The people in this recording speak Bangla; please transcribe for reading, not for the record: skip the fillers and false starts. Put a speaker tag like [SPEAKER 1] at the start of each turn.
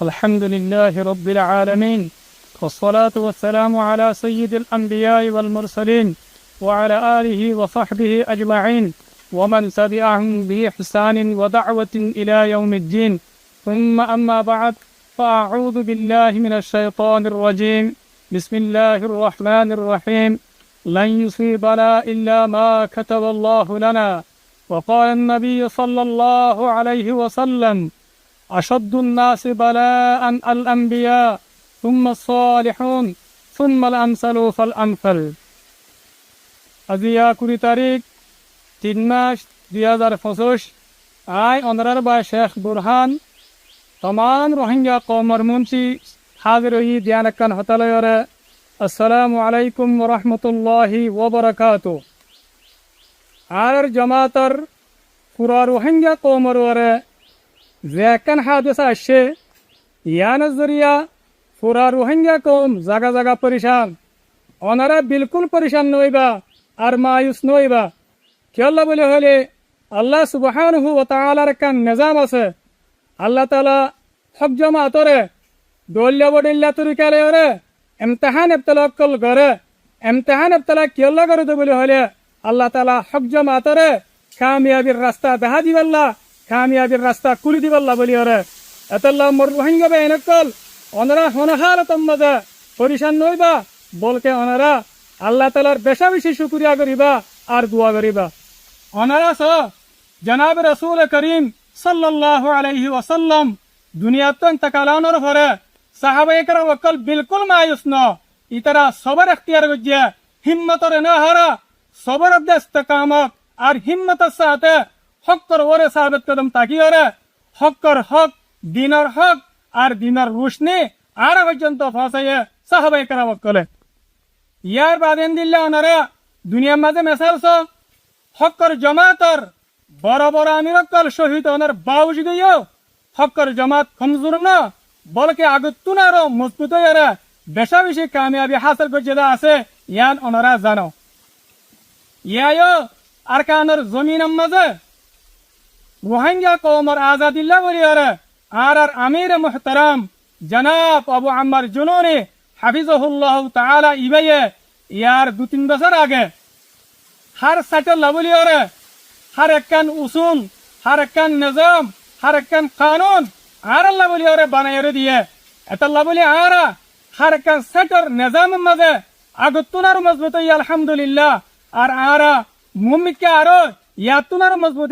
[SPEAKER 1] الحمد لله رب العالمين والصلاة والسلام على سيد الأنبياء والمرسلين وعلى آله وصحبه أجمعين ومن تبعهم بإحسان ودعوة إلى يوم الدين ثم أما بعد فأعوذ بالله من الشيطان الرجيم بسم الله الرحمن الرحيم لن يصيبنا إلا ما كتب الله لنا وقال النبي صلى الله عليه وسلم أشد الناس بلاء الأنبياء ثم الصالحون ثم الأمثل فالأمثل আজিয়া 20 তারিখ 3 মাস 2025 আই অনারার বা শেখ বুরহান তমাম রোহিঙ্গা কওমর মুন্সি হাজির হই দিয়ানাকান হতালয়রে আসসালামু আলাইকুম ওয়া রাহমাতুল্লাহি ওয়া বারাকাতুহু আর জামাতার পুরা রোহিঙ্গা কওমর ওরে যেখান হাদিসা আসছে ইয়ানের জরিয়া পুরা রোহিঙ্গা কওম জায়গা জায়গা পরিশান ওনারা বিলকুল পরিশান নইবা আর মায়ুস নইবা কেল্লা বলে হলে আল্লাহ সুবহানাহু ওয়া তাআলার কান নিজাম আছে আল্লাহ তাআলা হক জামাতরে দলিয়া বডিল্লা তরিকালে ওরে ইমতিহান ইবতলা কল করে ইমতিহান ইবতলা কেল্লা করে বলে হলে আল্লাহ তাআলা হক জামাতরে কামিয়াবির রাস্তা দেখা দিবাল্লাহ কামিয়াবির রাস্তা খুলে দিবাল্লাহ বলি ওরে এতাল্লাহ মোর রোহিঙ্গা বেনকল ওনারা হনহার তম্মদা পরিশান নইবা বলকে ওনারা আল্লাহ তাআলার বেশা বেশি শুকরিয়া করিবা আর দোয়া করিবা ওনারা জনাব রাসূল করিম সাল্লাল্লাহু আলাইহি ওয়াসাল্লাম দুনিয়াতে ইন্তেকালানোর পরে সাহাবায়ে কেরাম ওয়াক্কাল বিলকুল মায়ুস ন ইতারা সবর ইখতিয়ার গজ্জে হিম্মতরে না হারা সবর দে ইস্তেকামত আর হিম্মতের সাথে হকর ওরে সাবিত কদম তাকি ওরে হকর হক দিনার হক আর দিনার রোশনি আর পর্যন্ত ফাসায়ে সাহাবায়ে কেরাম ওয়াক্কালে ইয়ার বাদেন দিল্লা ওনারা দুনিয়ার মাঝে মেসাল হকর জামাতর বড় বড় আমিরকল শহীদ ওনার বাউজ গিয়েও হকর জামাত কমজোর না বলকে আগুতুন আরো মজবুত হয়ে বেশা বেশি কামিয়াবি হাসিল করছে আছে ইয়ান ওনারা জানো ইয়ায়ো আর কানের জমিনের মাঝে রোহিঙ্গা কওমর আজাদিল্লাহ বলি আর আমির মুহতারাম জনাব আবু আম্মার জুনুনি হাফিজাহুল্লাহ তাআলা ইবাইয়ে ইয়ার 2-3 বছর আগে হার সাইটল লাবলি ওরে হার একখান উসুল হার একখান নিজাম হার একখান কানুন আর আল্লাহ বলি ওরে বানাইরে দিয়ে এটা আল্লাহ বলি হার একখান সাইটর নিজামের মাঝে আগুতুনার মজবুত আলহামদুলিল্লাহ আর মুমিতকে আরো ইয়াতুনার মজবুত